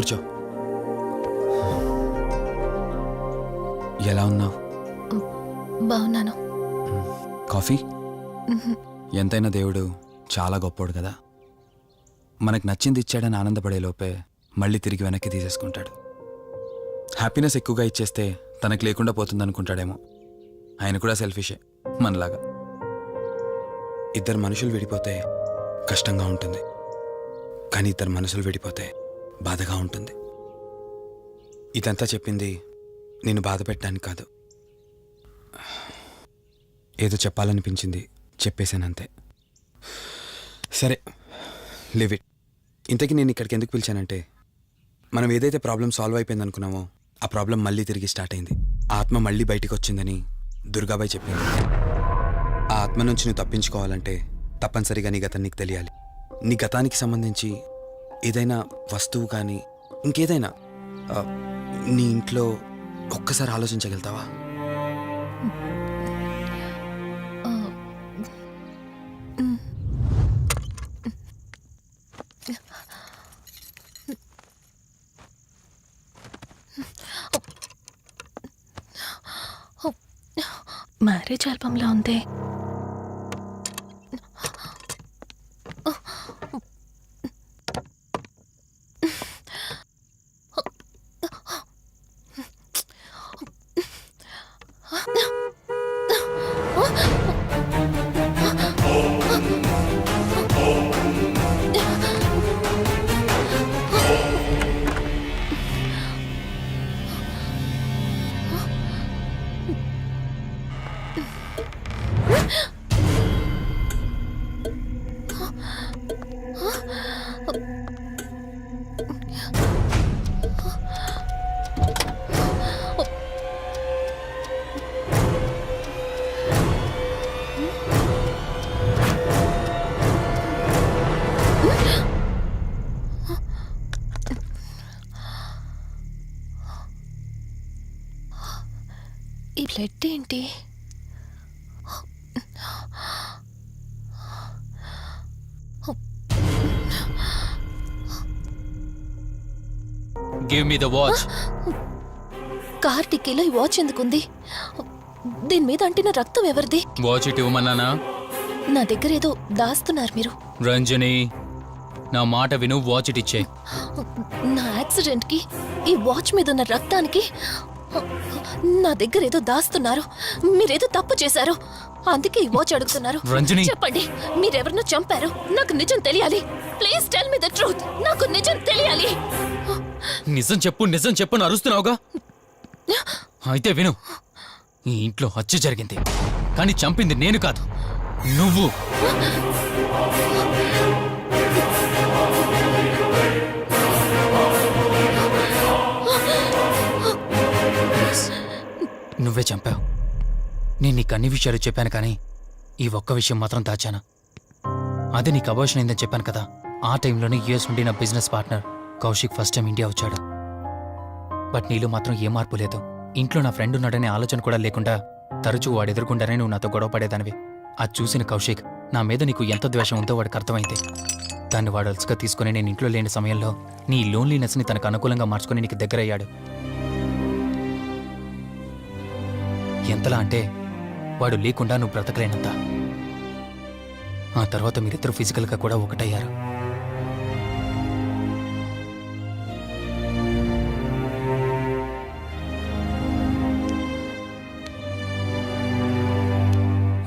కూర్చో. ఎలా ఉన్నావు? బాగున్నాను. కాఫీ? ఎంతైనా దేవుడు చాలా గొప్పోడు కదా. మనకు నచ్చింది ఇచ్చాడని ఆనందపడే లోపే మళ్ళీ తిరిగి వెనక్కి తీసేసుకుంటాడు. హ్యాపీనెస్ ఎక్కువగా ఇచ్చేస్తే తనకు లేకుండా పోతుందనుకుంటాడేమో. ఆయన కూడా సెల్ఫిషే మనలాగా. ఇద్దరు మనుషులు విడిపోతే కష్టంగా ఉంటుంది, కానీ ఇద్దరు మనసులు విడిపోతే బాధగా ఉంటుంది. ఇదంతా చెప్పింది నేను బాధ పెట్టడానికి కాదు, ఏదో చెప్పాలనిపించింది చెప్పేశానంతే. సరే, లివ్ ఇట్. ఇంతకీ నేను ఇక్కడికి ఎందుకు పిలిచానంటే, మనం ఏదైతే ప్రాబ్లం సాల్వ్ అయిపోయింది అనుకున్నామో ఆ ప్రాబ్లం మళ్ళీ తిరిగి స్టార్ట్ అయింది. ఆ ఆత్మ మళ్ళీ బయటికి వచ్చిందని దుర్గాబాయ్ చెప్పింది. ఆ ఆత్మ నుంచి నువ్వు తప్పించుకోవాలంటే తప్పనిసరిగా నీ గతం నీకు తెలియాలి. నీ గతానికి సంబంధించి ఏదైనా వస్తువు కానీ ఇంకేదైనా నీ ఇంట్లో ఒక్కసారి ఆలోచించగలుగుతావా? మ్యారేజ్ ఆల్బంలా ఉంది. ఈ బ్లడ్ ఏంటి? Give me the watch. Car టిక్కీలో ఈ వాచ్ ఎందుకుంది? దీని మీద అంటిన రక్తం ఎవరిది? వాచ్ ఇటు ఇవ్వమన్నానా? నా దగ్గర ఏదో దాస్తున్నారు మీరు. రంజని, నా మాట విను, వాచ్ ఇటు ఇచ్చే. నా యాక్సిడెంట్ కి ఈ వాచ్ మీద ఉన్న రక్తానికి నా దగ్గర ఏదో దాస్తున్నారు. మీరేదో తప్పు చేశారు, అందుకే ఈ వాచ్ అడుగుతున్నారు. రంజని, చెప్పండి, మీరెవరినో చంపారు. నాకు నిజం తెలియాలి. Please tell me the truth. నాకు నిజం తెలియాలి. నిజం చెప్పు, నిజం చెప్పు అని అరుస్తున్నావుగా. అయితే విను, ఈ ఇంట్లో హత్య జరిగింది, కానీ చంపింది నేను కాదు, నువ్వు. నువ్వే చంపావు. నేను నీకు అన్ని విషయాలు చెప్పాను, కానీ ఈ ఒక్క విషయం మాత్రం దాచాను. అదే నీకు అబార్షన్ అయిందని చెప్పాను కదా. ఆ టైంలోనే యూఎస్ నుండి నా business partner Kaushik first time India వచ్చాడు. బట్ నీలో మాత్రం ఏ మార్పు లేదు. ఇంట్లో నా ఫ్రెండ్ ఉన్నాడనే ఆలోచన కూడా లేకుండా తరచూ వాడు ఎదుర్కొంటానే నువ్వు నాతో గొడవ పడేదానివి. అది చూసిన కౌశిక్ నా మీద నీకు ఎంత ద్వేషం ఉందో వాడికి అర్థమైంది. దాన్ని వాడు అలసుగా తీసుకుని నేను ఇంట్లో లేని సమయంలో నీ లోన్లీనెస్ని తనకు అనుకూలంగా మార్చుకుని నీకు దగ్గరయ్యాడు. ఎంతలా అంటే వాడు లేకుండా నువ్వు బ్రతకలేనంత. ఆ తర్వాత మీరిద్దరు ఫిజికల్గా కూడా ఒకటయ్యారు.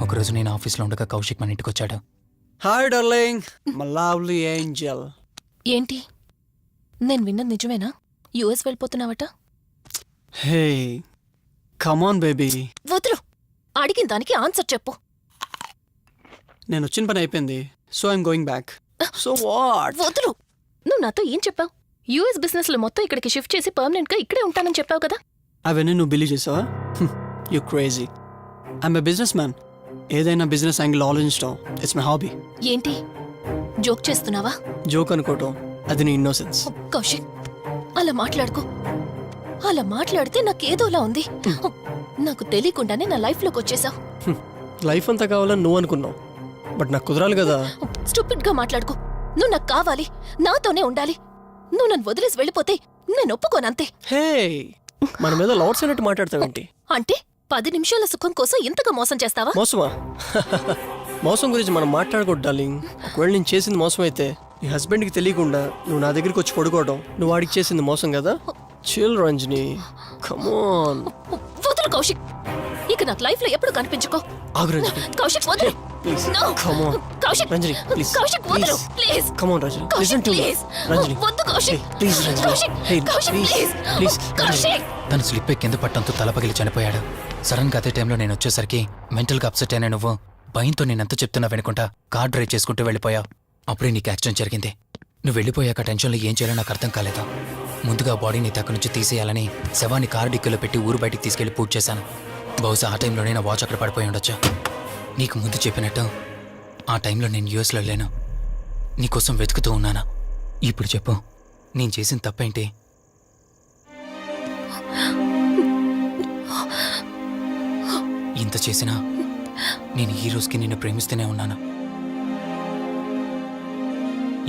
ఒకరోజు నేను ఆఫీస్లో ఉండగా కౌశిక్ మన ఇంటికి వచ్చాడు. Hi darling, my lovely angel. ఏంటి, నేను విన్నది నిజమేనా? యుఎస్ వెళ్ళిపోతున్నావట? Hey come on baby. వదులు, అడిగిన దానికి ఆన్సర్ చెప్పు. నేను వచ్చిన పని అయిపోయింది, so I'm going back. So what? వదులు. నువ్వు నాతో ఏం చెప్పావు? యుఎస్ బిజినెస్ లో మొత్తం ఇక్కడికి షిఫ్ట్ చేసి పర్మనెంట్ గా ఇక్కడే ఉంటానని చెప్పావు కదా. అవన్నీ నువ్వు బిలీవ్ చేసావా? You crazy. I'm a business man. ఏదైనా బిజినెస్ యాంగిల్ ఆలోచించడం ఇట్స్ మై హాబీ. ఏంటి, జోక్ చేస్తున్నావా? జోక్ అనుకోవటం అది నీ ఇన్నోసెన్స్. కౌశిక్, అలా మాట్లాడుకో. అలా మాట్లాడితే నాకేదోలా ఉంది. నాకు తెలియకుండానే నా లైఫ్ లోకి వచ్చేసావు. లైఫ్ అంతా కావాలని నువ్వు అనుకున్నావు, బట్ నాకు కుదరాలి కదా. స్టూపిడ్ గా మాట్లాడుకో. నువ్వు నాకు కావాలి, నాతోనే ఉండాలి. నువ్వు నన్ను వదిలేసి వెళ్ళిపోతే నేను ఒప్పుకోనంతే. హే మన మీద లవర్స్ అన్నట్టు మాట్లాడతావేంటి? అంటే 10 నిమిషాల సుఖం కోసం ఇంతగా మోసం చేస్తావా? మోసమా? మోసం గురించి మనం మాట్లాడకూడదు డార్లింగ్. ఒకవేళ నేను చేసింది మోసం అయితే నీ హస్బెండ్కి తెలియకుండా నువ్వు నా దగ్గరికి వచ్చి పడుకోవడం నువ్వు వాడికి చేసింది మోసం కదా. Chill Ranjani, come on. వదులు కౌశిక్, ఇక నాకు లైఫ్ లో ఎప్పుడు కనిపించుకో. ఆగు రంజని, కౌశిక్ వదులు. Please. No. Come on Kaushik, Ranjani, please. Kaushik వదులు please. Come on Ranjani, Kaushik listen to me. Please. Ranjani, వద్దు Kaushik. Please Ranjani. Kaushik, Hey, Kaushik please, please. please, Kaushik. తను స్లిప్ అయి కింద పట్టంతో తల పగిలి చనిపోయాడు. సడన్ గా అదే టైంలో నేను వచ్చేసరికి మెంటల్ గా అప్సెట్ అయినా నువ్వు భయంతో నేనెంత చెప్తున్నా వినుకుంటా కార్ డ్రైవ్ చేసుకుంటూ వెళ్ళిపోయావు. అప్పుడే నీకు యాక్సిడెంట్ జరిగింది. నువ్వు వెళ్ళిపోయాక టెన్షన్లో ఏం చేయాలో నాకు అర్థం కాలేదు. ముందుగా బాడీని అక్కడి నుంచి తీసేయాలని శవాన్ని కారు డిక్కీలో పెట్టి ఊరు బయటికి తీసుకెళ్లి పూజ చేశాను. బహుశా ఆ టైంలోనే నా వాచ్ అక్కడ పడిపోయి ఉండొచ్చు. నీకు ముందు చెప్పినట్టు ఆ టైంలో నేను యూఎస్లో లేను. నీకోసం వెతుకుతూ ఉన్నాను. ఇప్పుడు చెప్పు, నేను చేసిన తప్పేంటి? ఇంత చేసినా నేను ఈ రోజుకి నిన్ను ప్రేమిస్తూనే ఉన్నాను.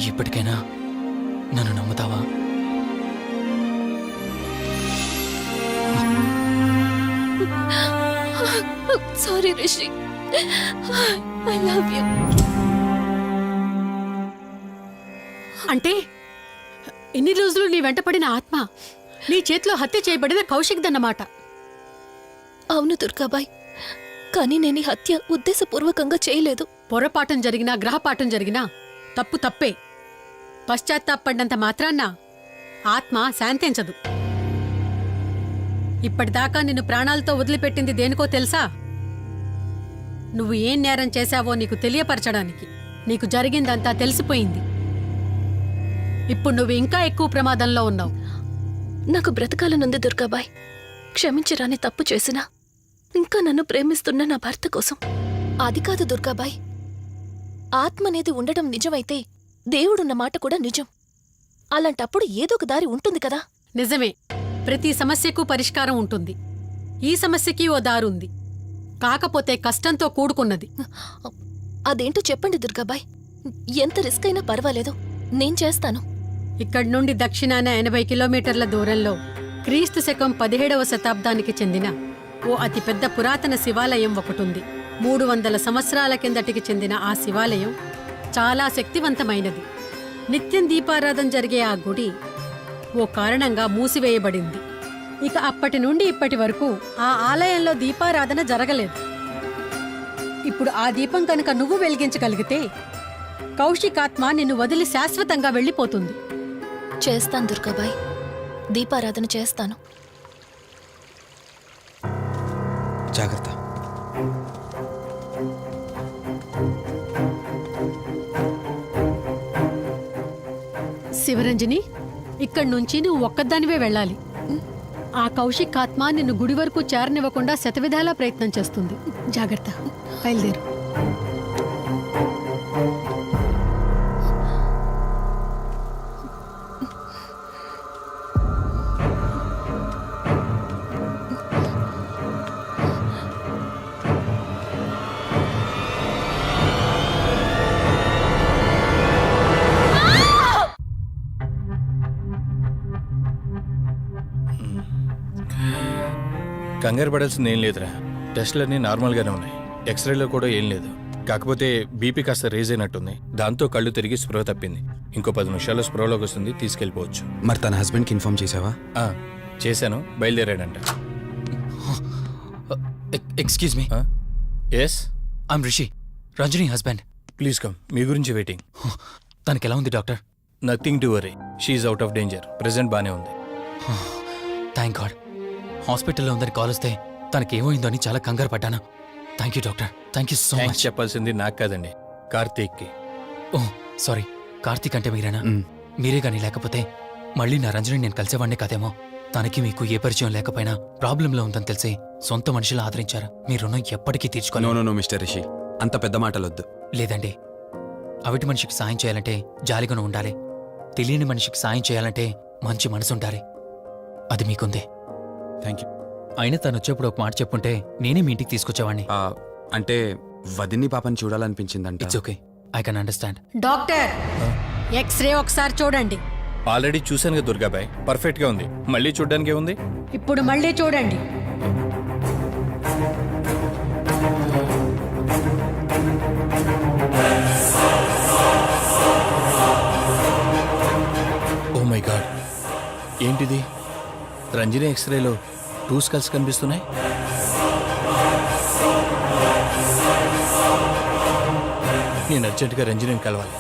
ఇప్పటికైనా నన్ను నమ్ముతావా? Sorry Rishi, I love you. అంటే ఇన్ని రోజులు నీ వెంటపడిన ఆత్మ నీ చేతిలో హత్య చేయబడిన కౌశిక్దన్నమాట. అవును దుర్గాబాయ్, కానీ నేను ఈ హత్య ఉద్దేశపూర్వకంగా చేయలేదు. పొరపాఠం జరిగినా గ్రహపాఠం జరిగినా తప్పు తప్పే. పశ్చాత్తాపడినంత మాత్రాన్న ఆత్మ శాంతించదు. ఇప్పటిదాకా నిన్ను ప్రాణాలతో వదిలిపెట్టింది దేనికో తెలుసా? నువ్వు ఏం నేరం చేశావో నీకు తెలియపరచడానికి. నీకు జరిగిందంతా తెలిసిపోయింది. ఇప్పుడు నువ్వు ఇంకా ఎక్కువ ప్రమాదంలో ఉన్నావు. నాకు బ్రతకాలనుంది దుర్గాబాయ్. క్షమించరాని తప్పు చేసినా ఇంకా నన్ను ప్రేమిస్తున్న నా భర్త కోసం. అది కాదు దుర్గాబాయ్, ఆత్మ అనేది ఉండడం నిజమైతే దేవుడున్న మాట కూడా నిజం. అలాంటప్పుడు ఏదో ఒక దారి ఉంటుంది కదా. నిజమే, ప్రతి సమస్యకు పరిష్కారం ఉంటుంది. ఈ సమస్యకి ఓ దారుంది, కాకపోతే కష్టంతో కూడుకున్నది. అదేంటో చెప్పండి దుర్గాబాయ్. ఎంత రిస్క్ అయినా పర్వాలేదు, నేను చేస్తాను. ఇక్కడి నుండి దక్షిణాన 80 కిలోమీటర్ల దూరంలో క్రీస్తు శకం 17వ శతాబ్దానికి చెందిన ఓ అతిపెద్ద పురాతన శివాలయం ఒకటుంది. 300 సంవత్సరాల కిందటికి చెందిన ఆ శివాలయం చాలా శక్తివంతమైనది. నిత్యం దీపారాధన జరిగే ఆ గుడి ఓ కారణంగా మూసివేయబడింది. ఇక అప్పటి నుండి ఇప్పటి వరకు ఆ ఆలయంలో దీపారాధన జరగలేదు. ఇప్పుడు ఆ దీపం కనుక నువ్వు వెలిగించగలిగితే కౌశికాత్మ నిన్ను వదిలి శాశ్వతంగా వెళ్ళిపోతుంది. చేస్తాను దుర్గాబాయ్, దీపారాధన చేస్తాను. జాగ్రత్త. శివరంజని, ఇక్కడి నుంచి నువ్వు ఒక్కదానివే వెళ్ళాలి. ఆ కౌశిక్ ఆత్మ నిన్ను గుడి వరకు చేరనివ్వకుండా శతవిధాలా ప్రయత్నం చేస్తుంది. జాగ్రత్త, బయలుదేరు. కంగారు పడాల్సింది ఏం లేదురా. టెస్టులన్నీ నార్మల్గానే ఉన్నాయి. ఎక్స్రేలో కూడా ఏం లేదు. కాకపోతే బీపీ కాస్త రేజ్ అయినట్టుంది. దాంతో కళ్ళు తిరిగి స్పృహ తప్పింది. ఇంకో 10 నిమిషాల్లో స్పృహలోకి వస్తుంది, తీసుకెళ్ళిపోవచ్చు. మరి తన హస్బెండ్కి ఇన్ఫార్మ్ చేసావా? చేశాను, బయలుదేరాడంట. Excuse me, yes, I'm Rishi, Ranjani husband. Please come. మీ గురించి వెయిటింగ్. తనకి ఎలా ఉంది doctor? Nothing to worry, she's out of danger. Present బానే ఉంది. Thank God. హాస్పిటల్లో ఉందని కాల్ వస్తే తనకేమైందో అని చాలా కంగారు పడ్డాను. Thank you doctor, thank you so thanks much. చెప్పాల్సింది నాకు కాదండి, కార్తీక్కి. ఓ సారీ, కార్తీక్ అంటే మీరేనా? మ్. మీరే గానీ లేకపోతే మళ్ళీ నా రంజని నేను కలిసేవాడినే కాదేమో. తనకి మీకు ఏ పరిచయం లేకపోయినా ప్రాబ్లంలో ఉందని తెలిసి సొంత మనుషులు ఆదరించారు. మీ రుణం ఎప్పటికీ నో తీర్చుకోను. నో నో మిస్టర్ రిషి, అంత పెద్ద మాటలొద్దు. లేదండి, అవిటి మనిషికి సాయం చేయాలంటే జాలిగాను ఉండాలి. తెలియని మనిషికి సాయం చేయాలంటే మంచి మనసు ఉండాలి. అది మీకుందే. Thank you. అయినా తను వచ్చేప్పుడు ఒక మాట చెప్పుంటే నేనే మీ ఇంటికి తీసుకొచ్చేవాడిని. అంటే వదిన్ని పాపని చూడాలనిపించిందంట. It's okay, I can understand. Doctor, x ray ఒకసారి చూడండి. ఆల్రెడీ చూశాను కదా దుర్గాబాయ్, పర్ఫెక్ట్గా ఉంది. మళ్ళీ చూడ్డానికి ఏముంది? ఇప్పుడు మళ్ళీ చూడండి. ఓ మై గాడ్, ఏంటిది? రంజని ఎక్స్రేలో 2 స్కల్స్ కనిపిస్తున్నాయి. నేను అర్జెంటుగా రంజనిని కలవాలి.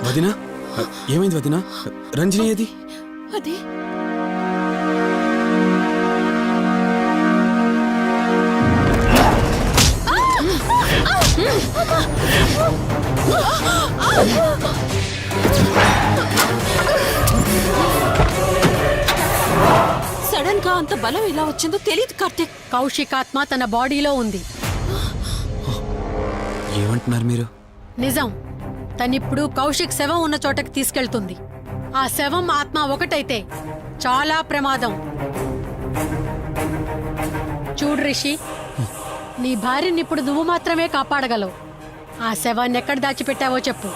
వదినా, ఏమైంది వదినా? రంజని ఏది? అది సడన్ గా అంత బలం ఎలా వచ్చిందో తెలియదు కార్తీక్. కౌశిక్ ఆత్మ తన బాడీలో ఉంది. ఏమంటున్నారు మీరు? నిజం. తనిప్పుడు కౌశిక్ శవం ఉన్న చోటకి తీసుకెళ్తుంది. ఆ శవం ఆత్మ ఒకటైతే చాలా ప్రమాదం. చూడు రిషి, నీ భార్యని ఇప్పుడు నువ్వు మాత్రమే కాపాడగలవు. ఆ శవాన్ని ఎక్కడ దాచిపెట్టావో చెప్పు.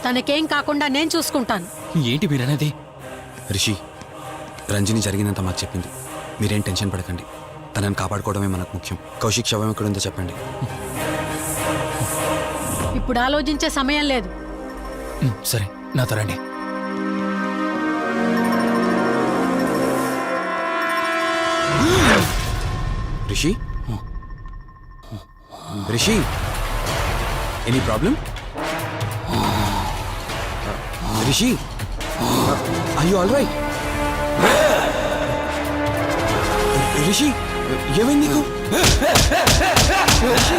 తనకేం కాకుండా నేను చూసుకుంటాను. ఏంటి మీరనేది? రిషి, రంజని జరిగిందంతా మాకు చెప్పింది. మీరేం టెన్షన్ పడకండి. తనని కాపాడుకోవడమే మనకు ముఖ్యం. కౌశిక్ శవం ఎక్కడుందో చెప్పండి. ఇప్పుడు ఆలోచించే సమయం లేదు. సరే, నాతో రండి. Rishi, Rishi, any problem? Rishi, are you all right? Rishi, ఏమైంది నీకు? రిషి,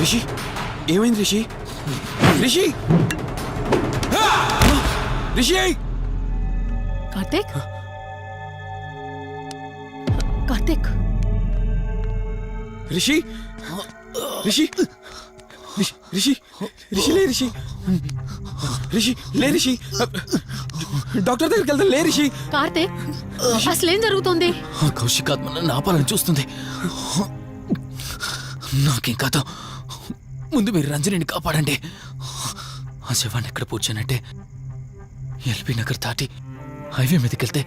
రిషి, ఏమైంది రిషి? రిషి, రిషి, కార్తీక్, కార్తీక్, రిషి, రిషి, రిషి, రిషి, లే రిషి, రిషి, లే రిషి, డాక్టర్ దగ్గరికి వెళ్తాం. లే రిషి. కార్తీక్, అసలేం జరుగుతుంది? ఆ కౌశిక్ ఆత్మ నన్ను ఆపాలని చూస్తుంది. నాకేం కాదు. ముందు మీరు రంజనిని కాపాడండి. ఆ శవాన్ని ఎక్కడ పూడ్చానంటే ఎల్బీ నగర్ దాటి హైవే మీదకి వెళ్తే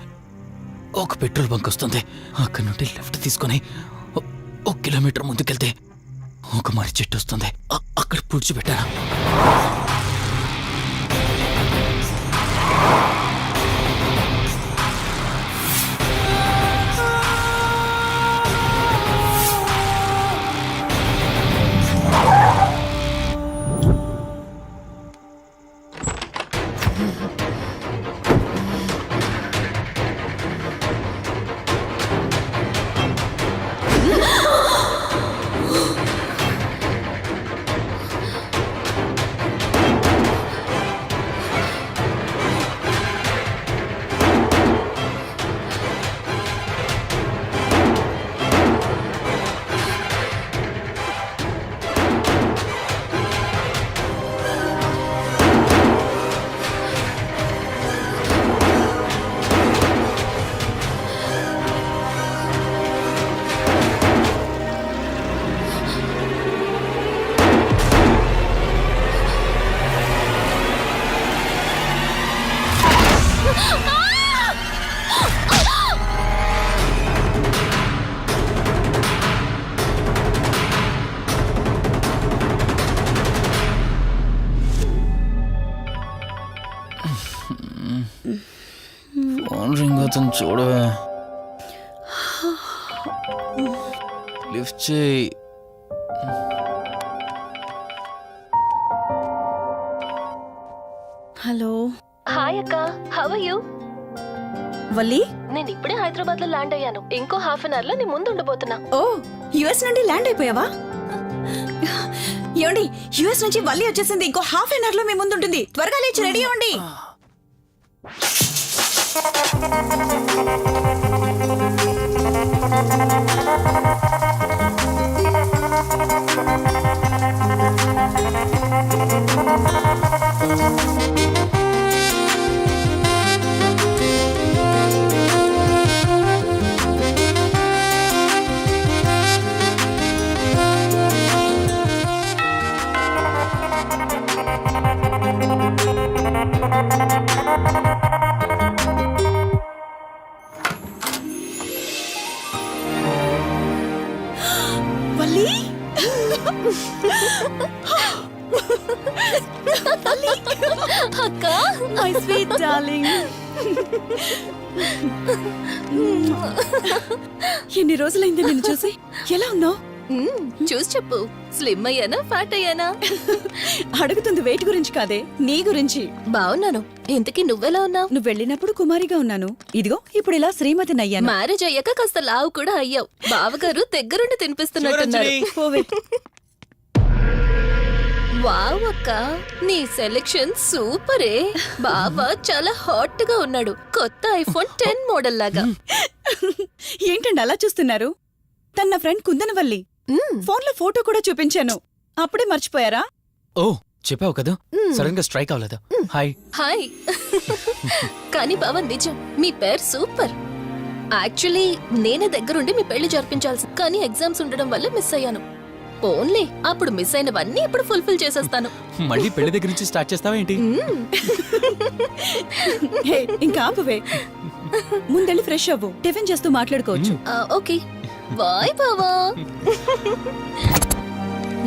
ఒక పెట్రోల్ బంక్ వస్తుంది. అక్కడ నుండి లెఫ్ట్ తీసుకొని 1 కిలోమీటర్ ముందుకెళ్తే ఒక మర్రి చెట్టు వస్తుంది. అక్కడ పూడ్చిపెట్టాను. ఫోన్ రింగ్ అవుతుంది చూడవే. లిఫ్ట్ చేయి. హలో హాయ్ అక్క, హౌ ఆర్ యు? వల్లి. నేను ఇప్పుడే హైదరాబాద్ లో ల్యాండ్ అయ్యాను. ఇంకో హాఫ్ అన్ అవర్ లో నీ ముందు ఉండబోతున్నా. ఓ, యుఎస్ నుండి ల్యాండ్ అయిపోయావా? ఏమండి, యుఎస్ నుంచి వల్లి వచ్చేసింది. ఇంకో హాఫ్ అన్ అవర్ లో మీ ముందు ఉంటుంది. త్వరగా లేచి రెడీ అవ్వండి. అక్క మై స్వీట్ డార్లింగ్. ఎన్ని రోజులైంది నిన్ను చూసి. ఎలా ఉన్నావు? చూసి చెప్పు, స్లిమ్ అయ్యానా ఫ్యాట్ అయ్యానా? అడుగుతుంది వెయిట్ గురించి కాదే, నీ గురించి. బాగున్నాను. ఇంతకీ నువ్వెలా ఉన్నావు? నువ్వు వెళ్ళినప్పుడు కుమారిగా ఉన్నాను, ఇదిగో ఇప్పుడు ఇలా శ్రీమతిని అయ్యాను. మ్యారేజ్ అయ్యాక కాస్త లావు కూడా అయ్యావు. బావగారు దగ్గరుండి తినిపిస్తున్నట్టున్నారు. పోవే. వావ్ అక్క, నీ సెలెక్షన్ సూపరే. బావ చాలా హాట్ గా ఉన్నాడు, కొత్త ఐఫోన్ 10 మోడల్ లాగా. ఏంటండి అలా చూస్తున్నారు? తన ఫ్రెండ్ కుందనవల్లి. ఫోన్ లో ఫోటో కూడా చూపించాను, అప్పుడే మర్చిపోయారా? ఓ చెప్పావు కదా, సడన్ గా స్ట్రైక్ అవ్వలేదు. హాయ్. హాయ్. కానీ బావ నిజం, మీ పేరు సూపర్. యాక్చువల్లీ నేనే దగ్గరుండి మీ పెళ్లి జరిపించాల్సి, కానీ ఎగ్జామ్స్ ఉండడం వల్ల మిస్ అయ్యాను. ఓన్లీ అప్పుడు మిస్ అయినవన్నీ ఇప్పుడు ఫుల్ఫిల్ చేసేస్తాను. మళ్ళీ పెళ్లి దగ్గర నుంచి స్టార్ట్ చేస్తావా ఏంటి? హే, ఇంకా ఆపువే. ముందెళ్ళి ఫ్రెష్ అవ్వు, టిఫిన్ చేస్తూ మాట్లాడుకోవచ్చు. ఓకే బాయ్ బావా.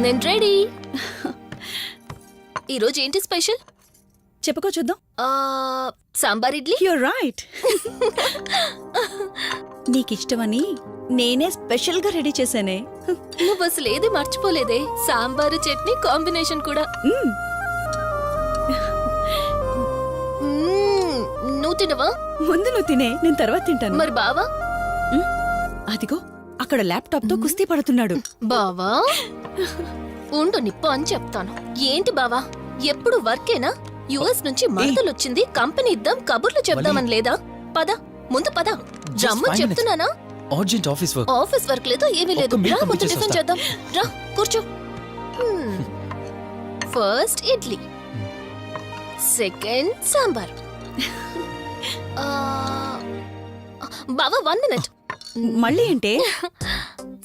నేను రెడీ. ఈరోజు ఏంటి స్పెషల్? చెప్పుకో చూద్దాం. సాంబార్ ఇడ్లీ. Your right. నీకిష్టమని నేనే స్పెషల్ గా రెడీ చేశానే. నువ్వు అసలు ఏది మర్చిపోలేదే, సాంబారు చట్నీ కాంబినేషన్ కూడా. నువ్వు తినవా? ముందు నువ్వు తినే, నేను తర్వాత తింటాను. మరి బావా? అదిగో అక్కడ ల్యాప్టాప్ తో కుస్తీ పడుతున్నాడు. బావా ఉండు, నిప్పు అని చెప్తాను. ఏంటి బావా, ఎప్పుడు వర్కేనా? యుఎస్ నుంచి మరదలొచ్చింది, కంపెనీ ఇద్దాం, కబుర్లు చెప్దామని లేదా? పద ముందు పద. జమ్ము చెప్తున్నానా? Urgent office work. Office work లేదు, ఏమీ లేదు. ఒక్క మీల్ రా ముందు పంపించేసి టిఫిన్ వస్తా. చేద్దాం. రా కూర్చో. First idli, second sambar. బావా 1 మినిట్. మళ్ళీ ఏంటే?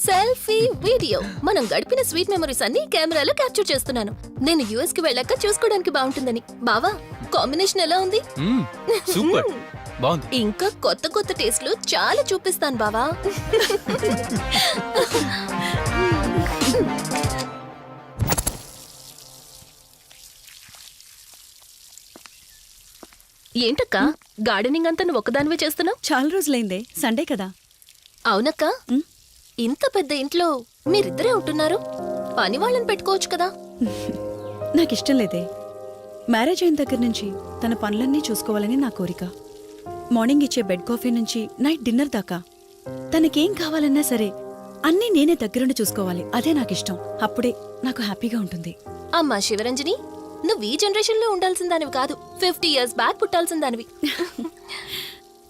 Selfie video. మనం గడిపిన స్వీట్ మెమరీస్ అన్ని కెమెరాలో క్యాప్చర్ చేస్తున్నాను. నేను యుఎస్ కి వెళ్ళాక చూసుకోవడానికి బాగుంటుందని. బావా కాంబినేషన్ ఎలా ఉంది? సూపర్ బాగుంది. ఇంకా కొత్త కొత్త టేస్ట్లు చాలా చూపిస్తాను బావా. ఏంటక్క, గార్డెనింగ్ అంతా నువ్వు ఒక్కదానివే చేస్తున్నావు? చాలా రోజులైందే, సండే కదా. అవునక్క, ఇంత పెద్ద ఇంట్లో మీరిద్దరే ఉంటున్నారు, పని వాళ్ళని పెట్టుకోవచ్చు కదా. నాకిష్టం లేదే. మ్యారేజ్ అయిన దగ్గర నుంచి తన పనులన్నీ చూసుకోవాలని నా కోరిక. మార్నింగ్ ఇచ్చే బెడ్ కాఫీ నుంచి నైట్ డిన్నర్ దాకా తనకేం కావాలన్నా సరే అన్నీ నేనే దగ్గరుండి చూసుకోవాలి. అదే నాకిష్టం. అప్పుడే నాకు హ్యాపీగా ఉంటుంది. అమ్మా శివరంజని, నువ్వు ఈ జనరేషన్ లో ఉండాల్సిన దానివి కాదు, 50 years బ్యాక్ పుట్టాల్సిన దానివి.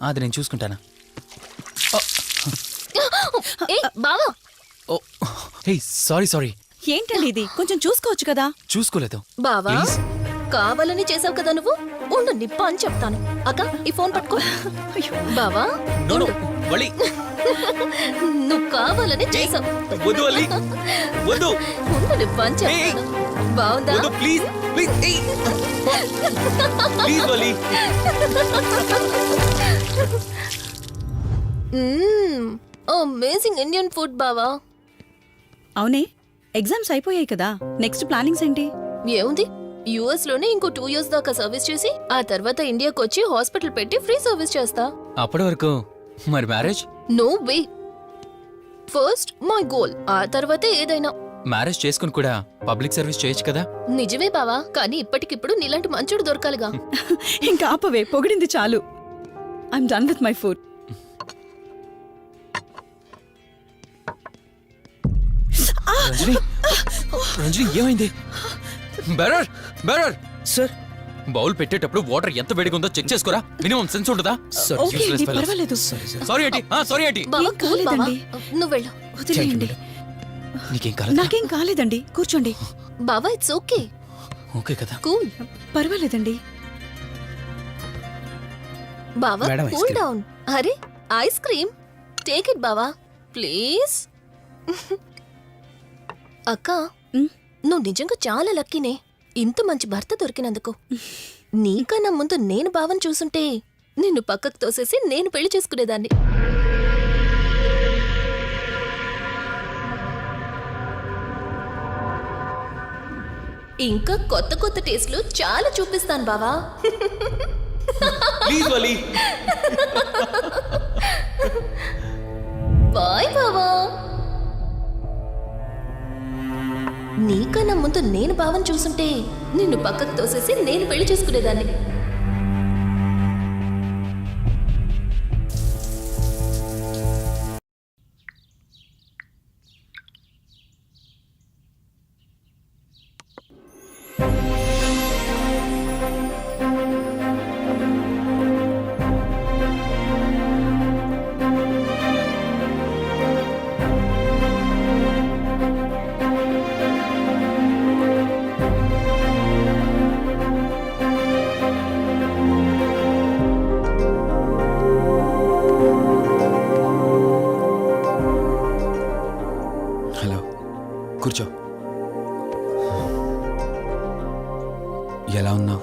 అది నేను చూసుకుంటానా? ఏ బావా, ఓ హే సారీ సారీ. ఏంటండి ఇది, కొంచెం చూసుకోవచ్చు కదా. చూసుకోలేదు. బావా Please. కావాలని చేసావు కదా నువ్వు. ఉండు నిప్ప అని చెప్తాను. అక్క ఈ ఫోన్ పట్టుకో. బావా నో నో ఉండు. వలి నువ్వు కావాలని చేసావు. వద్దు వలి వద్దు ఉండు నిప్ప అని చెప్తాను. బావుందా? వద్దు ప్లీజ్ ప్లీజ్ ప్లీజ్ వలి. అమేజింగ్ ఇండియన్ ఫుడ్ బావా. అవునే, ఎగ్జామ్స్ అయిపోయాయి కదా, నెక్స్ట్ ప్లానింగ్స్ ఏంటి? ఏముంది, యుఎస్ లోనే ఇంకో 2 years దాకా సర్వీస్ చేసి ఆ తర్వాత ఇండియాకి వచ్చి హాస్పిటల్ పెట్టి ఫ్రీ సర్వీస్ చేస్తా. అప్పటి వరకు మరి marriage? No way. First my goal, ఆ తర్వాతే ఏదైనా. మ్యారేజ్ చేసుకుని కూడా పబ్లిక్ సర్వీస్ చేయొచ్చు కదా. నిజమే బావా, కానీ ఇప్పటికిప్పుడు నీలాంటి మంచోడు దొరకాలిగా. ఇంకా ఆపవే, పొగిడింది చాలు. I'm done with my food. Ranjani Ranjani ఏమైంది? బెరర్ బెరర్ సార్, బౌల్ పెట్టేటప్పుడు వాటర్ ఎంత వేడిగా ఉందో చెక్ చేసుకోరా. మినిమం సెన్స్ ఉంటుందా? ఓకే అండి, పర్వాలేదు. సారీ ఏంటి సారీ ఏంటి. బావా ఏం కూల్ బావా, కాలేదండి. నువ్వు వెళ్ళు. వదిలేయండి. నీకేం కాలేదు? నాకేం కాలేదండి, కూర్చోండి. బావా ఇట్స్ ఓకే, ఓకే కదా. కూల్. పర్వాలేదండి. బావా Madam, ice cool cream. Down. అరే ఐస్ క్రీమ్, టేక్ ఇట్ బావా ప్లీజ్. అక్క ఉమ్. నువ్వు నిజంగా చాలా లక్కీనే, ఇంత మంచి భర్త దొరికినందుకు. నీకన్నా ముందు నేను బావని చూసుంటే నిన్ను పక్కకు తోసేసి నేను పెళ్లి చేసుకునేదాన్ని. ఇంకా కొత్త కొత్త టేస్ట్లు చాలా చూపిస్తాను బావా. Please Vali. బాయ్ బావా. నీకన్నా ముందు నేను బావని చూసుంటే నిన్ను పక్కకు తోసేసి నేను పెళ్లి చేసుకునేదాన్ని. హలో, కూర్చో. ఎలా ఉన్నావు?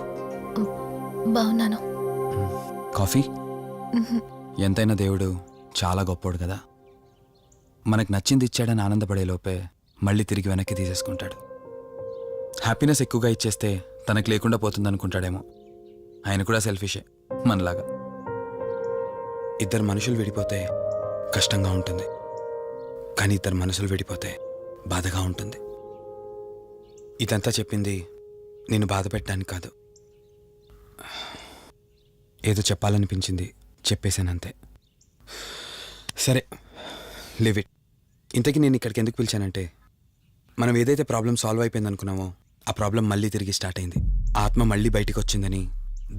బాగున్నాను. కాఫీ? ఎంతైనా దేవుడు చాలా గొప్పోడు కదా. మనకు నచ్చింది ఇచ్చాడని ఆనందపడే లోపే మళ్ళీ తిరిగి వెనక్కి తీసేసుకుంటాడు. హ్యాపీనెస్ ఎక్కువగా ఇచ్చేస్తే తనకు లేకుండా పోతుందనుకుంటాడేమో. ఆయన కూడా సెల్ఫిషే మనలాగా. ఇద్దరు మనుషులు విడిపోతే కష్టంగా ఉంటుంది, కానీ ఇద్దరు మనసులు విడిపోతే బాధగా ఉంటుంది. ఇదంతా చెప్పింది నేను బాధ పెట్టడానికి కాదు. ఏదో చెప్పాలనిపించింది, చెప్పేశానంతే. సరే, లివ్ ఇట్. ఇంతకీ నేను ఇక్కడికి ఎందుకు పిలిచానంటే, మనం ఏదైతే ప్రాబ్లం సాల్వ్ అయిపోయింది అనుకున్నామో ఆ ప్రాబ్లం మళ్ళీ తిరిగి స్టార్ట్ అయింది. ఆ ఆత్మ మళ్ళీ బయటికి వచ్చిందని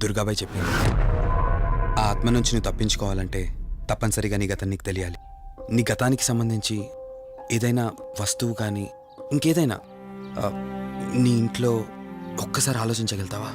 దుర్గాబాయ్ చెప్పింది. ఆ ఆత్మ నుంచి నువ్వు తప్పించుకోవాలంటే తప్పనిసరిగా నీ గతం నీకు తెలియాలి. నీ గతానికి సంబంధించి ఏదైనా వస్తువు కానీ ఇంకేదైనా నీ ఇంట్లో ఒక్కసారి ఆలోచించగలుగుతావా?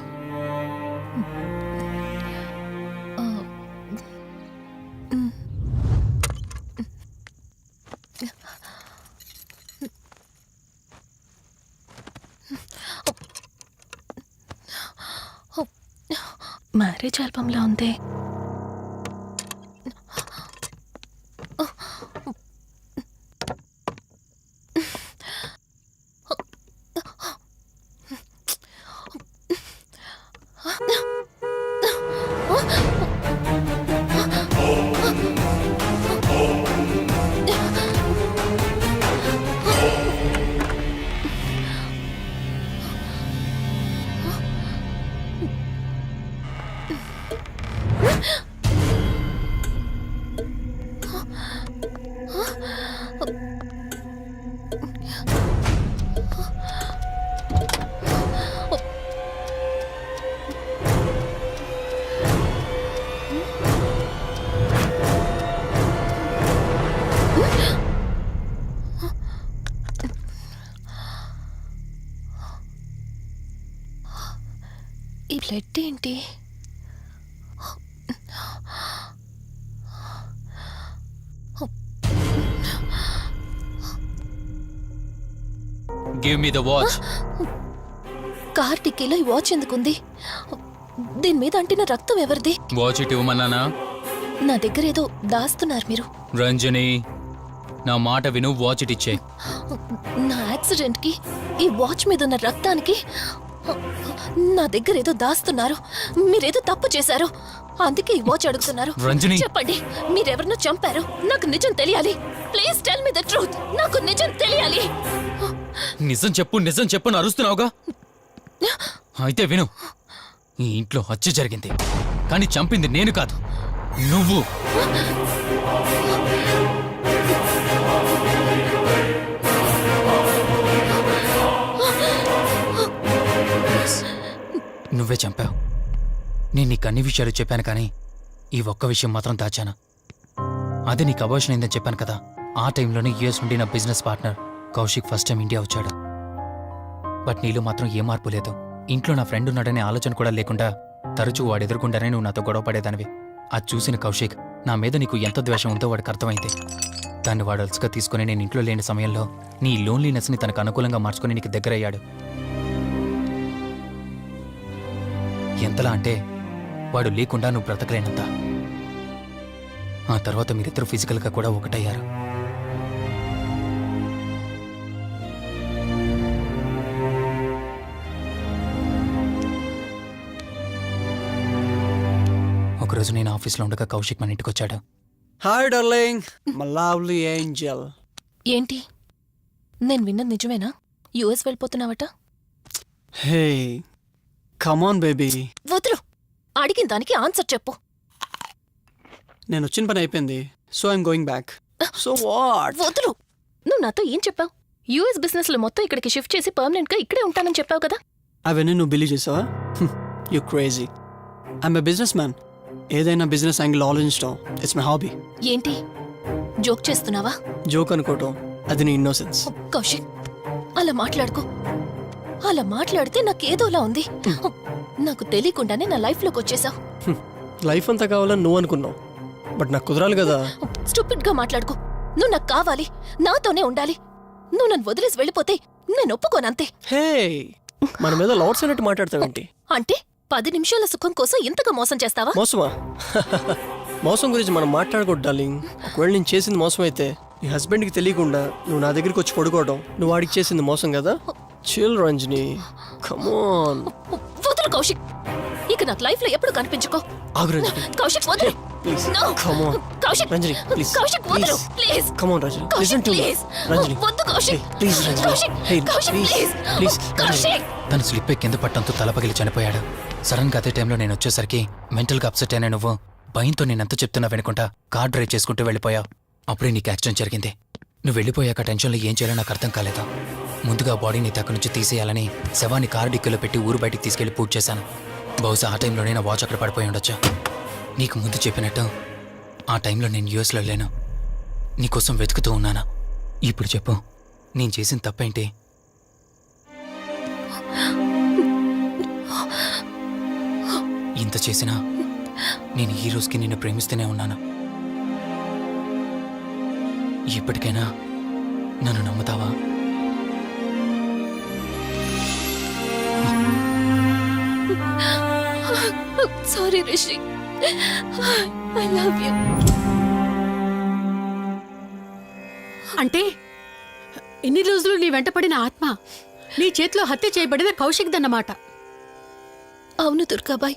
మ్యారేజ్ ఆల్బంలా ఉంది. ఈ బ్లడ్ ఏంటి? Give me the watch. Car టిక్కీలో ఈ వాచ్ ఎందుకుంది? దీని మీద అంటిన రక్తం ఎవరిది? వాచ్ ఇటు ఇవ్వమన్నానా? నా దగ్గర ఏదో దాస్తున్నారు మీరు. రంజని, నా మాట విను, వాచ్ ఇటు ఇచ్చే. నా యాక్సిడెంట్కి ఈ వాచ్ మీద ఉన్న రక్తానికి నా దగ్గర ఏదో దాస్తున్నారు. మీరేదో తప్పు చేశారు, అందుకే ఈ వాచ్ అడుగుతున్నారు. రంజని, చెప్పండి, మీరెవరినో చంపారు. నాకు నిజం తెలియాలి. Please tell me the truth. నాకు నిజం తెలియాలి. నిజం చెప్పు, నిజం చెప్పు అని అరుస్తున్నావుగా. అయితే విను, ఈ ఇంట్లో హత్య జరిగింది, కానీ చంపింది నేను కాదు, నువ్వు. నువ్వే చంపావు. నేను నీకు అన్ని విషయాలు చెప్పాను, కానీ ఈ ఒక్క విషయం మాత్రం దాచాను. అదే నీకు అబార్షన్ అయిందని చెప్పాను కదా. ఆ టైంలోనే యూఎస్ నుండి నా business partner Kaushik first time India వచ్చాడు. బట్ నీలో మాత్రం ఏ మార్పు లేదు. ఇంట్లో నా ఫ్రెండ్ ఉన్నాడనే ఆలోచన కూడా లేకుండా తరచూ వాడు ఎదుర్కొంటానే నువ్వు నాతో గొడవ పడేదానివి. అది చూసిన కౌశిక్ నా మీద నీకు ఎంత ద్వేషం ఉందో వాడికి అర్థమైంది. దాన్ని వాడు అలసుగా తీసుకుని నేను ఇంట్లో లేని సమయంలో నీ లోన్లీనెస్ని తనకు అనుకూలంగా మార్చుకుని నీకు దగ్గరయ్యాడు. ఎంతలా అంటే వాడు లేకుండా నువ్వు బ్రతకలేనంత. ఆ తర్వాత మీరిద్దరు ఫిజికల్గా కూడా ఒకటయ్యారు. ఒకరోజు నేను ఆఫీస్లో ఉండగా కౌశిక్ మన ఇంటికి వచ్చాడు. Hi darling, my lovely angel. ఏంటి నేను విన్నది నిజమేనా? యుఎస్ వెళ్ళిపోతున్నావట? Hey come on baby. వదులు, అడిగిన దానికి ఆన్సర్ చెప్పు. నేను వచ్చిన పని అయిపోయింది, so I'm going back. So what? వదులు. నువ్వు నాతో ఏం చెప్పావు? యుఎస్ బిజినెస్ లో మొత్తం ఇక్కడికి షిఫ్ట్ చేసి పర్మనెంట్ గా ఇక్కడే ఉంటానని చెప్పావు కదా. అవన్నీ నువ్వు బిలీవ్ చేసావా? You crazy. I'm a business man. ఏదైనా బిజినెస్ యాంగిల్ ఆలోచించడం ఇట్స్ మై హాబీ. ఏంటి జోక్ చేస్తున్నావా? జోక్ అనుకోవటం అది నీ ఇన్నోసెన్స్. కౌశిక్, అలా మాట్లాడుకో. అలా మాట్లాడితే నాకేదోలా ఉంది. నాకు తెలియకుండానే నా లైఫ్ లోకి వచ్చేసావు. లైఫ్ అంతా కావాలని నువ్వు అనుకున్నావు, బట్ నాకు కుదరాలి కదా. స్టూపిడ్ గా మాట్లాడుకో. నువ్వు నాకు కావాలి, నాతోనే ఉండాలి. నువ్వు నన్ను వదిలేసి వెళ్ళిపోతే నేను ఒప్పుకోనంతే. హే మన మీద లాట్స్ అన్నట్టు మాట్లాడతావేంటి? అంటే 10 నిమిషాల సుఖం కోసం ఇంతగా మోసం చేస్తావా? మోసమా? మోసం గురించి మనం మాట్లాడకూడదు డార్లింగ్. ఒకవేళ నేను చేసింది మోసం అయితే నీ హస్బెండ్కి తెలియకుండా నువ్వు నా దగ్గరికి వచ్చి పడుకోవడం నువ్వు వాడికి చేసింది మోసం కదా. Chill Ranjani, come on. వదులు కౌశిక్, ఇక నాకు లైఫ్ లో ఎప్పుడు కనిపించుకో. ఆగు రంజని, కౌశిక్ వదులు. Please. No. Come on Kaushik, Ranjani, please. Kaushik వదులు please. Come on Ranjani, Kaushik listen to me. Please. Ranjani, వద్దు Kaushik. Please Ranjani. Kaushik, hey Kaushik please please. Please. Kaushik. తను స్లిప్ అయి కింద పట్టంతో తల పగిలి చనిపోయాడు. సడన్ గా అదే టైంలో నేను వచ్చేసరికి మెంటల్ గా అప్సెట్ అయినా నువ్వు భయంతో నేనెంత చెప్తున్నా వినుకుంటా కార్ డ్రైవ్ చేసుకుంటూ వెళ్ళిపోయావు. అప్పుడే నీకు యాక్సిడెంట్ జరిగింది. నువ్వు వెళ్ళిపోయాక టెన్షన్లో ఏం చేయాలో నాకు అర్థం కాలేదు. ముందుగా బాడీని అక్కడి నుంచి తీసేయాలని శవాన్ని కారు డిక్కీలో పెట్టి ఊరు బయటికి తీసుకెళ్లి పూజ చేశాను. బహుశా ఆ టైంలోనే నా వాచ్ అక్కడ పడిపోయి ఉండొచ్చు. నీకు ముందు చెప్పినట్టు ఆ టైంలో నేను యూఎస్లో లేను. నీకోసం వెతుకుతూ ఉన్నాను. ఇప్పుడు చెప్పు, నేను చేసిన తప్పేంటి? ఇంత చేసినా నేను ఈ రోజుకి నిన్ను ప్రేమిస్తూనే ఉన్నాను. ఇప్పటికైనా నన్ను నమ్ముతావా? Sorry Rishi, I love you. అంటే ఇన్ని రోజులు నీ వెంటపడిన ఆత్మ నీ చేతిలో హత్య చేయబడిన కౌశిక్ దన్నమాట. అవును దుర్గాబాయ్,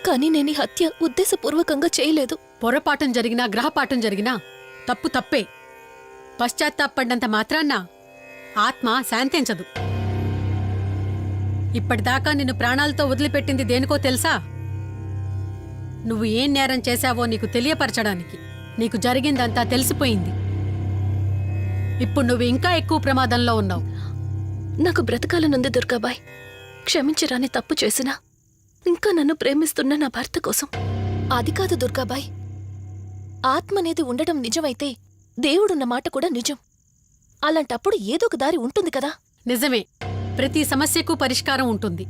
కానీ నేను ఈ హత్య ఉద్దేశపూర్వకంగా చేయలేదు. పొరపాఠం జరిగినా గ్రహపాఠం జరిగినా తప్పు తప్పే. పశ్చాత్తాపడినంత మాత్రాన్న ఆత్మ శాంతించదు. ఇప్పటిదాకా నిన్ను ప్రాణాలతో వదిలిపెట్టింది దేనికో తెలుసా? నువ్వు ఏం నేరం చేశావో నీకు తెలియపరచడానికి. నీకు జరిగిందంతా తెలిసిపోయింది. ఇప్పుడు నువ్వు ఇంకా ఎక్కువ ప్రమాదంలో ఉన్నావు. నాకు బ్రతకాలనుంది దుర్గాబాయ్. క్షమించరాని తప్పు చేసినా ఇంకా నన్ను ప్రేమిస్తున్న నా భర్త కోసం. అది కాదు దుర్గాబాయ్, ఆత్మ అనేది ఉండడం నిజమైతే దేవుడున్న మాట కూడా నిజం. అలాంటప్పుడు ఏదో ఒక దారి ఉంటుంది కదా. నిజమే, ప్రతి సమస్యకు పరిష్కారం ఉంటుంది.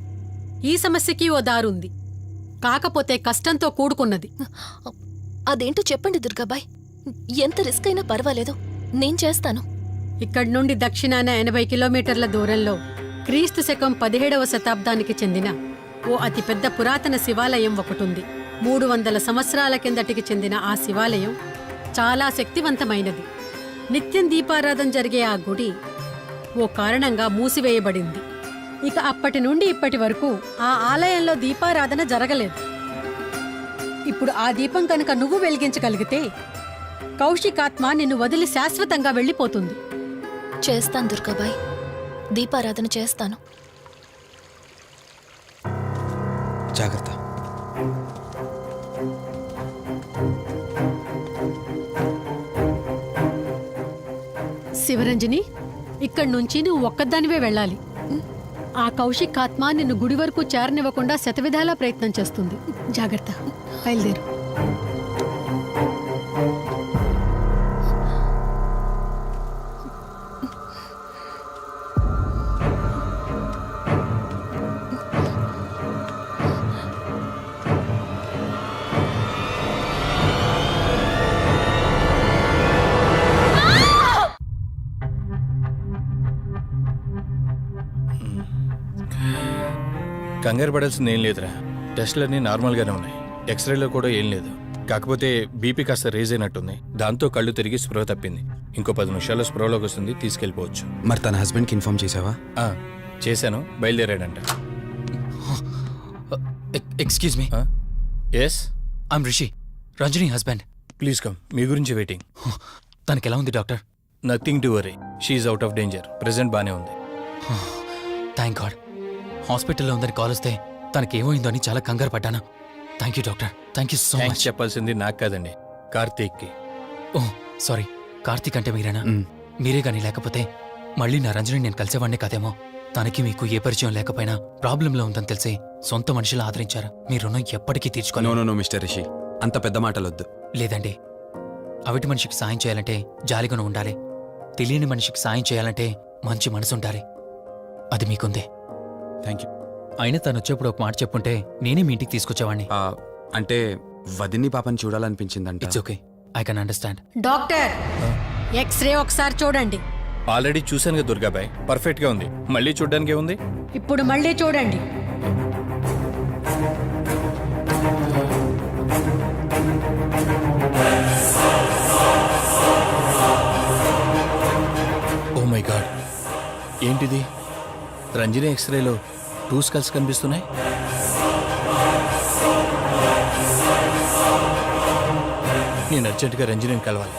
ఈ సమస్యకి ఓ దారుంది, కాకపోతే కష్టంతో కూడుకున్నది. అదేంటో చెప్పండి దుర్గాబాయ్. ఎంత రిస్క్ అయినా పర్వాలేదు, నేను చేస్తాను. ఇక్కడి నుండి దక్షిణాన 80 కిలోమీటర్ల దూరంలో క్రీస్తు శకం 17వ శతాబ్దానికి చెందిన ఓ అతిపెద్ద పురాతన శివాలయం ఒకటుంది. 300 సంవత్సరాల కిందటికి చెందిన ఆ శివాలయం చాలా శక్తివంతమైనది. నిత్యం దీపారాధన జరిగే ఆ గుడి ఓ కారణంగా మూసివేయబడింది. ఇక అప్పటి నుండి ఇప్పటి వరకు ఆ ఆలయంలో దీపారాధన జరగలేదు. ఇప్పుడు ఆ దీపం కనుక నువ్వు వెలిగించగలిగితే కౌశికాత్మ నిన్ను వదిలి శాశ్వతంగా వెళ్ళిపోతుంది. చేస్తాను దుర్గాబాయ్, దీపారాధన చేస్తాను. జాగ్రత్త. శివరంజని, ఇక్కడి నుంచి నువ్వు ఒక్కదానివే వెళ్ళాలి. ఆ కౌశిక్ ఆత్మ నిన్ను గుడి వరకు చేరనివ్వకుండా శతవిధాలా ప్రయత్నం చేస్తుంది. జాగ్రత్త, బయలుదేరు. కంగారు పడాల్సింది ఏం లేదురా. టెస్టులన్నీ నార్మల్గానే ఉన్నాయి. ఎక్స్రేలో కూడా ఏం లేదు. కాకపోతే బీపీ కాస్త రేజ్ అయినట్టుంది. దాంతో కళ్ళు తిరిగి స్పృహ తప్పింది. ఇంకో 10 నిమిషాల్లో స్పృహలోకి వస్తుంది, తీసుకెళ్ళిపోవచ్చు. మరి తన హస్బెండ్కి ఇన్ఫార్మ్ చేసావా? చేశాను, బయలుదేరాడంట. Excuse me. Yes, I'm Rishi, Ranjani husband. Please come, మీ గురించి వెయిటింగ్. తనకి ఎలా ఉంది doctor? Nothing to worry, she's out of danger. Present బానే ఉంది. Thank God. హాస్పిటల్లో ఉందని కాల్ వస్తే తనకేమైందో అని చాలా కంగారు పడ్డాను. Thank you doctor, thank you so thanks much. చెప్పాల్సింది నాకు కాదండి, కార్తీక్కి. ఓ సారీ, కార్తీక్ అంటే మీరేనా? మ్, మీరే గానీ లేకపోతే మళ్ళీ నా రంజని నేను కలిసేవాడినే కాదేమో. తనకి మీకు ఏ పరిచయం లేకపోయినా ప్రాబ్లంలో ఉందని తెలిసి సొంత మనుషులు ఆదరించారు. మీ రుణం ఎప్పటికీ నో తీర్చుకోను. నో నో మిస్టర్ రిషి, అంత పెద్ద మాటలొద్దు. లేదండి, అవిటి మనిషికి సాయం చేయాలంటే జాలిగుణం ఉండాలి. తెలియని మనిషికి సాయం చేయాలంటే మంచి మనసు ఉండాలి. అది మీకుందే. Thank you. అయినా తను వచ్చేప్పుడు ఒక మాట చెప్పుంటే నేనే మీ ఇంటికి తీసుకొచ్చేవాడిని. అంటే వదిన్ని పాపని చూడాలనిపించిందంట. It's okay, I can understand. Doctor x ray ఒకసారి చూడండి. ఆల్రెడీ చూశానుగా దుర్గాబాయ్, పర్ఫెక్ట్ గా ఉంది. మళ్ళీ చూడ్డానికి ఏముంది? ఇప్పుడు మళ్ళీ చూడండి. ఓ మై గాడ్, ఏంటిది? రంజని ఎక్స్రేలో 2 స్కల్స్ కనిపిస్తున్నాయి. నేను అర్జెంటుగా రంజనిని కలవాలి.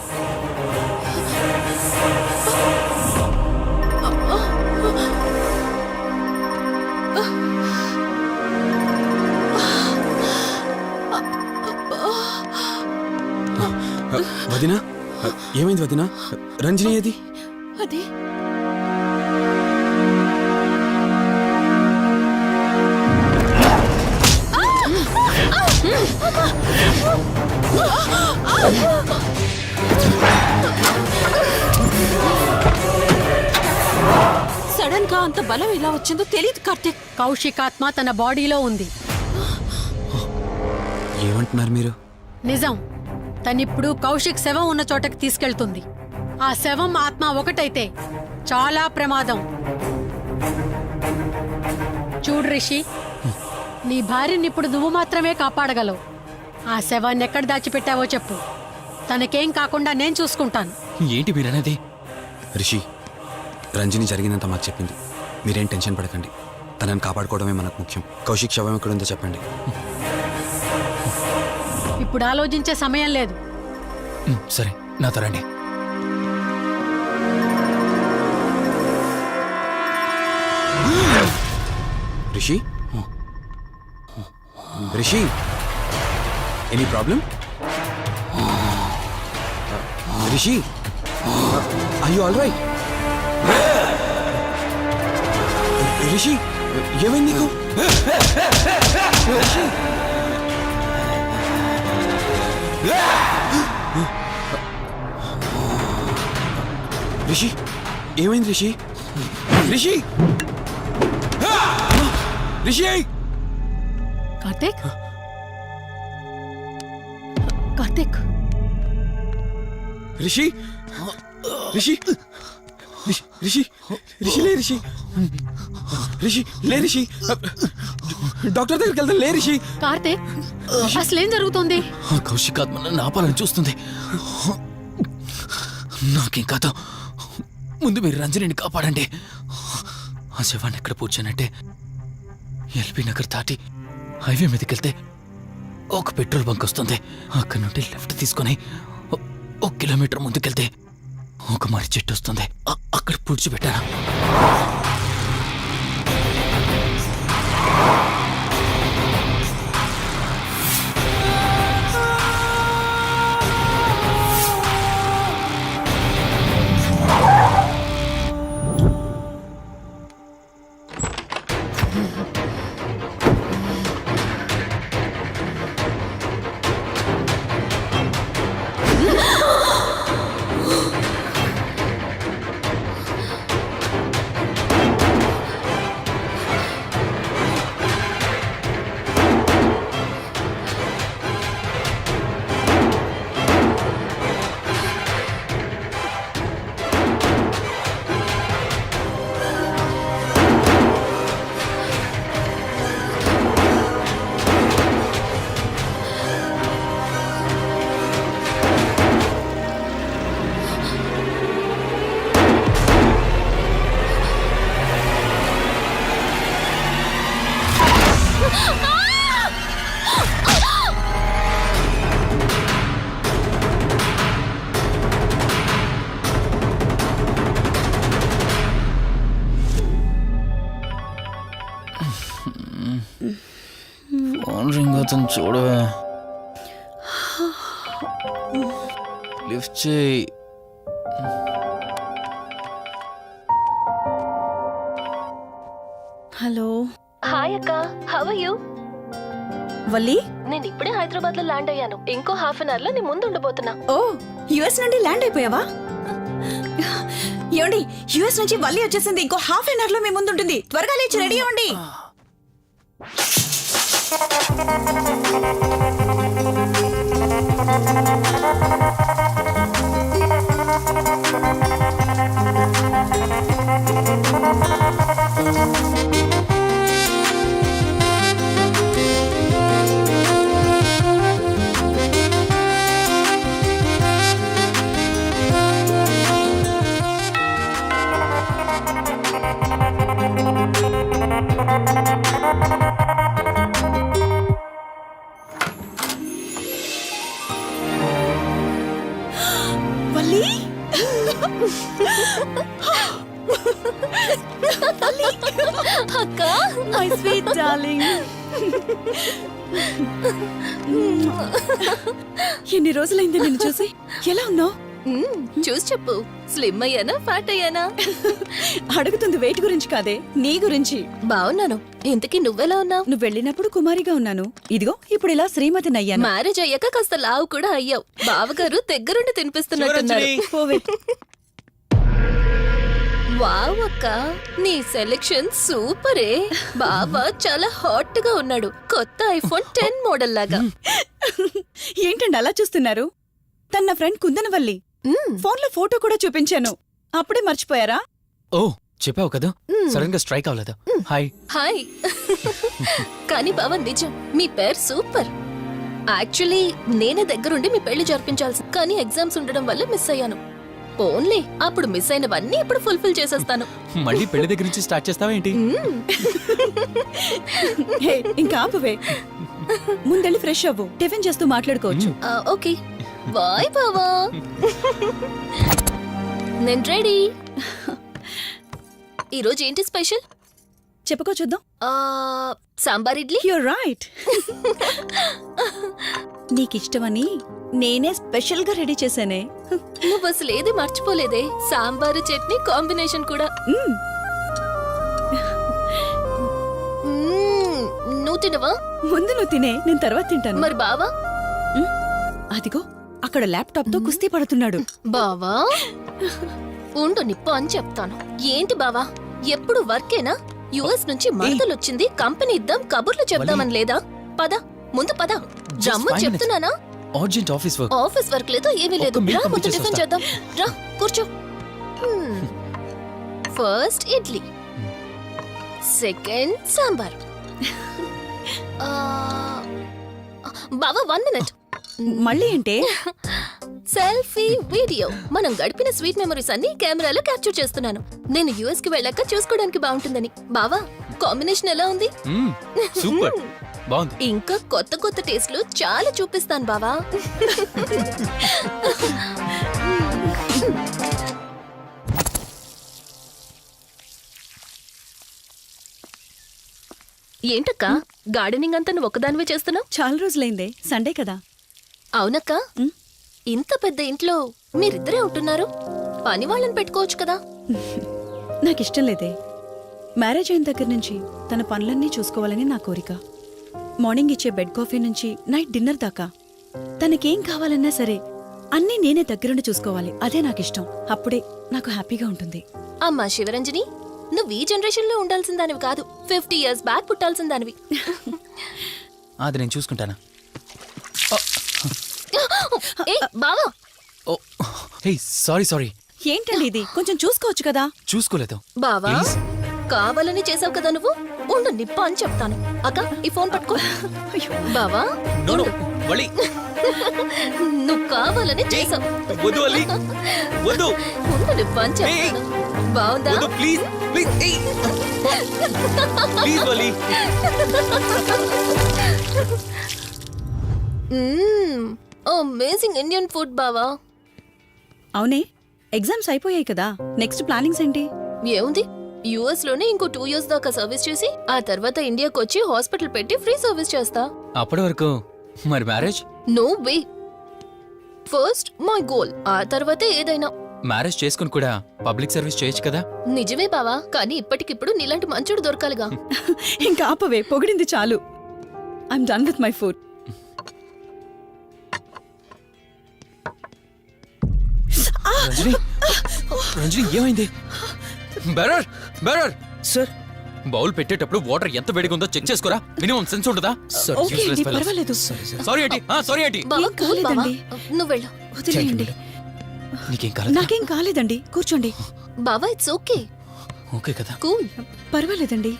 వదినా, ఏమైంది వదినా? రంజని ఏది? అది సడన్ గా అంత బలం ఎలా వచ్చిందో తెలియదు కార్తీక్. కౌశికాత్మ తన బాడీలో ఉంది. ఏమంటున్నారు మీరు? నిజం. తనిప్పుడు కౌశిక్ శవం ఉన్న చోటకి తీసుకెళ్తుంది. ఆ శవం ఆత్మ ఒకటైతే చాలా ప్రమాదం. చూడు రిషి, నీ భార్యని ఇప్పుడు నువ్వు మాత్రమే కాపాడగలవు. ఆ శవాన్ని ఎక్కడ దాచిపెట్టావో చెప్పు. తనకేం కాకుండా నేను చూసుకుంటాను. ఏంటి మీరనేది? రిషి, రంజని జరిగినంత మాకు చెప్పింది. మీరేం టెన్షన్ పడకండి. తనని కాపాడుకోవడమే మనకు ముఖ్యం. కౌశిక్ శవం ఎక్కడుందో చెప్పండి. ఇప్పుడు ఆలోచించే సమయం లేదు. సరే, నాతో రండి. Rishi, Rishi, any problem? Rishi, are you all right? Rishi, ఏమైంది నీకు? రిషి, రిషి, ఏమైంది రిషి? రిషి, రిషి, కార్తీక్, కార్తీక్, రిషి, రిషి, రిషి, రిషి, లే రిషి, రిషి, లే రిషి, డాక్టర్ దగ్గరికి వెళ్తాం. లే రిషి. కార్తీక్, అసలేం జరుగుతుంది? కౌశికాత్మ నన్ను ఆపాలని చూస్తుంది. నాకేం కాదు, ముందు మీరు రంజనిని కాపాడండి. ఆ శవాన్ని ఎక్కడ పూడ్చానంటే ఎల్బీ నగర్ దాటి హైవే మీదకి వెళ్తే ఒక పెట్రోల్ బంక్ వస్తుంది. అక్కడ నుండి లెఫ్ట్ తీసుకొని 1 కిలోమీటర్ ముందుకెళ్తే ఒక మర్రి చెట్టు వస్తుంది. అక్కడ పూడ్చిపెట్టాను. ఫోన్ రింగ్ అవుతుంది చూడవే. లిఫ్ట్ చేయి. హలో హాయ్ అక్క, హౌ ఆర్ యు? వల్లి. నేను ఇప్పుడే హైదరాబాద్ లో ల్యాండ్ అయ్యాను. ఇంకో హాఫ్ అన్ అవర్ లో నీ ముందు ఉండబోతున్నా. ఓ, యుఎస్ నుండి ల్యాండ్ అయిపోయావా? ఏమండి, యుఎస్ నుంచి వల్లి వచ్చేసింది. ఇంకో హాఫ్ అన్ అవర్ లో మీ ముందు ఉంటుంది. త్వరగా లేచి రెడీ అవ్వండి. వల్లి, అక్క, మై స్వీట్ డార్లింగ్. ఎన్ని రోజులైంది నిన్ను చూసి. ఎలా ఉన్నావు? చూసి చెప్పు. స్లిమ్ అయ్యానా, ఫ్యాట్ అయ్యానా? అడుగుతుంది వెయిట్ గురించి కాదే, నీ గురించి. బాగున్నాను. ఇంతకీ నువ్వెలా ఉన్నావు? నువ్వు వెళ్ళినప్పుడు కుమారిగా ఉన్నాను. ఇదిగో ఇప్పుడు ఇలా శ్రీమతిని అయ్యాను. మ్యారేజ్ అయ్యాక కాస్త లావు కూడా అయ్యావు. బావగారు దగ్గరుండి తినిపిస్తున్నట్టున్నారు. పోవే. వావ్ అక్క, నీ సెలెక్షన్ సూపరే. బావ చాలా హాట్ గా ఉన్నాడు. కొత్త ఐఫోన్ 10 మోడల్ లాగా. ఏంటండి అలా చూస్తున్నారు? తన ఫ్రెండ్ కుందనవల్లి. ఫోన్ లో ఫోటో కూడా చూపించాను. అప్పుడే మర్చిపోయారా? ఓ, చెప్పావు కదా, సడన్ గా స్ట్రైక్ అవ్వలేదు. హాయ్. హాయ్. కానీ బావ నిజం, మీ పేరు సూపర్. యాక్చువల్లీ నేనే దగ్గరుండి మీ పెళ్లి జరిపించాల్సి, కానీ ఎగ్జామ్స్ ఉండడం వల్ల మిస్ అయ్యాను. పోన్లే, అప్పుడు మిస్ అయినవన్నీ ఇప్పుడు ఫుల్ఫిల్ చేసేస్తాను. మళ్ళీ పెళ్లి దగ్గర నుంచి స్టార్ట్ చేస్తావా ఏంటి? హే, ఇంకా ఆపువే. ముందెళ్ళి ఫ్రెష్ అవ్వు. టిఫిన్ చేస్తూ మాట్లాడుకోవచ్చు. ఓకే బాయ్ బావా. నేను రెడీ. ఈరోజు ఏంటి స్పెషల్? చెప్పుకో చూద్దాం. సాంబార్ ఇడ్లీ. Your right. నీకిష్టమని నేనే స్పెషల్ గా రెడీ చేశానే. నువ్వు అసలు ఏది మర్చిపోలేదే. సాంబారు చట్నీ కాంబినేషన్ కూడా. నువ్వు తినవా? ముందు నువ్వు తినే, నేను తర్వాత తింటాను. మరి బావా? అదిగో అక్కడ ల్యాప్టాప్ తో కుస్తీ పడుతున్నాడు. బావా ఉండు, నిప్పు అని చెప్తాను. ఏంటి బావా, ఎప్పుడు వర్కేనా? యుఎస్ నుంచి మరదలొచ్చింది, కంపెనీ ఇద్దాం, కబుర్లు చెప్దామని లేదా? పద ముందు పద. జమ్ము చెప్తున్నానా? Urgent office work. Office work లేదు, ఏమీ లేదు. ఒక్క రా meal ముందు complete టిఫిన్ చేసి చేద్దాం. రా కూర్చో. First idli, second sambar. బావా 1 మినిట్. మళ్ళీ అంటే సెల్ఫీ వీడియో. మనం గడిపిన స్వీట్ మెమరీస్ అన్ని కెమెరాలో క్యాప్చర్ చేస్తున్నాను. నేను యుఎస్ కి వెళ్ళాక చూసుకోవడానికి బాగుంటుందని. బావా కాంబినేషన్ ఎలా ఉంది? సూపర్, బాగుంది. ఇంకా కొత్త కొత్త టేస్ట్లు చాలా చూపిస్తాను బావా. ఏంటక్క, గార్డెనింగ్ అంతా నువ్వు ఒక్కదానివే చేస్తున్నావు? చాలా రోజులైందే, సండే కదా. అవునక్క, ఇంత పెద్ద ఇంట్లో మీరిద్దరే ఉంటున్నారు. పని వాళ్ళని పెట్టుకోవచ్చు కదా. నాకిష్టం లేదే. మ్యారేజ్ అయిన దగ్గర నుంచి తన పనులన్నీ చూసుకోవాలని నా కోరిక. మార్నింగ్ ఇచ్చే బెడ్ కాఫీ నుంచి నైట్ డిన్నర్ దాకా తనకేం కావాలన్నా సరే అన్నీ నేనే దగ్గరుండి చూసుకోవాలి. అదే నాకిష్టం. అప్పుడే నాకు హ్యాపీగా ఉంటుంది. అమ్మా శివరంజని, నువ్వు ఈ జనరేషన్ లో ఉండాల్సిన దానివి కాదు. 50 years బ్యాక్ పుట్టాల్సిన దానివి. అది నేను చూసుకుంటానా? ఏ బావా, ఓ హే, సారీ. ఏంటండి ఇది? కొంచెం చూసుకోవచ్చు కదా. చూసుకోలేదు. బావా Please. కావాలని చేసావు కదా నువ్వు. ఉండు నిప్ప అని చెప్తాను. అక్క ఈ ఫోన్ పట్టుకో. బావా నో నో, ఉండు. వలి. నువ్వు కావాలని చేసావు. వద్దు వలి, వద్దు. ఉండు నిప్ప అని చెప్తాను. బావుందా? వద్దు, ప్లీజ్ ప్లీజ్. ప్లీజ్ వలి. అమేజింగ్ ఇండియన్ ఫుడ్ బావా. అవునే, ఎగ్జామ్స్ అయిపోయాయి కదా. నెక్స్ట్ ప్లానింగ్స్ ఏంటి? ఏముంది, యుఎస్ లోనే ఇంకో 2 years దాకా సర్వీస్ చేసి ఆ తర్వాత ఇండియాకి వచ్చి హాస్పిటల్ పెట్టి ఫ్రీ సర్వీస్ చేస్తా. అప్పటి వరకు మరి marriage? No way. First my goal, ఆ తర్వాతే ఏదైనా. మ్యారేజ్ చేసుకుని కూడా పబ్లిక్ సర్వీస్ చేయొచ్చు కదా. నిజమే బావా, కానీ ఇప్పటికిప్పుడు నీలాంటి మంచుడు దొరకాలిగా. ఇంకా ఆపవే, పొగిడింది చాలు. I'm done with my food. Ranjani, Ranjani ఏమైంది? బెరర్, బెరర్ సార్ బౌల్ పెట్టేటప్పుడు వాటర్ ఎంత వేడిగా ఉందో చెక్ చేసుకోరా. మినిమం సెన్స్ ఉంటుందా? ఓకే అండి, పర్వాలేదు. సారీ ఏంటి, సారీ ఏంటి. బావా ఏం కూల్ బావా, కాలేదండి. నువ్వు వెళ్ళు. వదిలేయండి. నీకేం కాలేదు? నాకేం కాలేదండి, కూర్చోండి. బావా ఇట్స్ ఓకే, ఓకే కదా. కూల్. పర్వాలేదండి.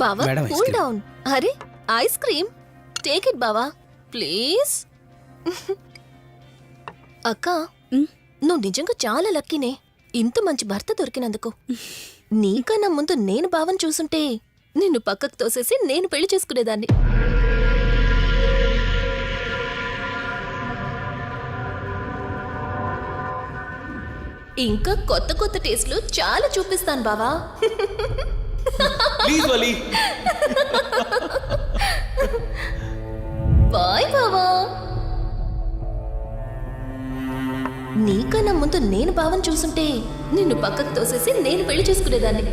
బావా madam, ice cool cream. Down. అరే ఐస్ క్రీమ్, టేక్ ఇట్ బావా ప్లీజ్. అక్క, ఉమ్, నువ్వు నిజంగా చాలా లక్కీనే ఇంత మంచి భర్త దొరికినందుకు. నీకన్నా ముందు నేను బావని చూసుంటే నిన్ను పక్కకు తోసేసి నేను పెళ్లి చేసుకునేదాన్ని. ఇంకా కొత్త కొత్త టేస్ట్లు చాలా చూపిస్తాను బావా. Please Vali. బాయ్ బావా. నీకన్నా ముందు నేను బావని చూసుంటే నిన్ను పక్కకు తోసేసి నేను పెళ్లి చేసుకునేదాన్ని.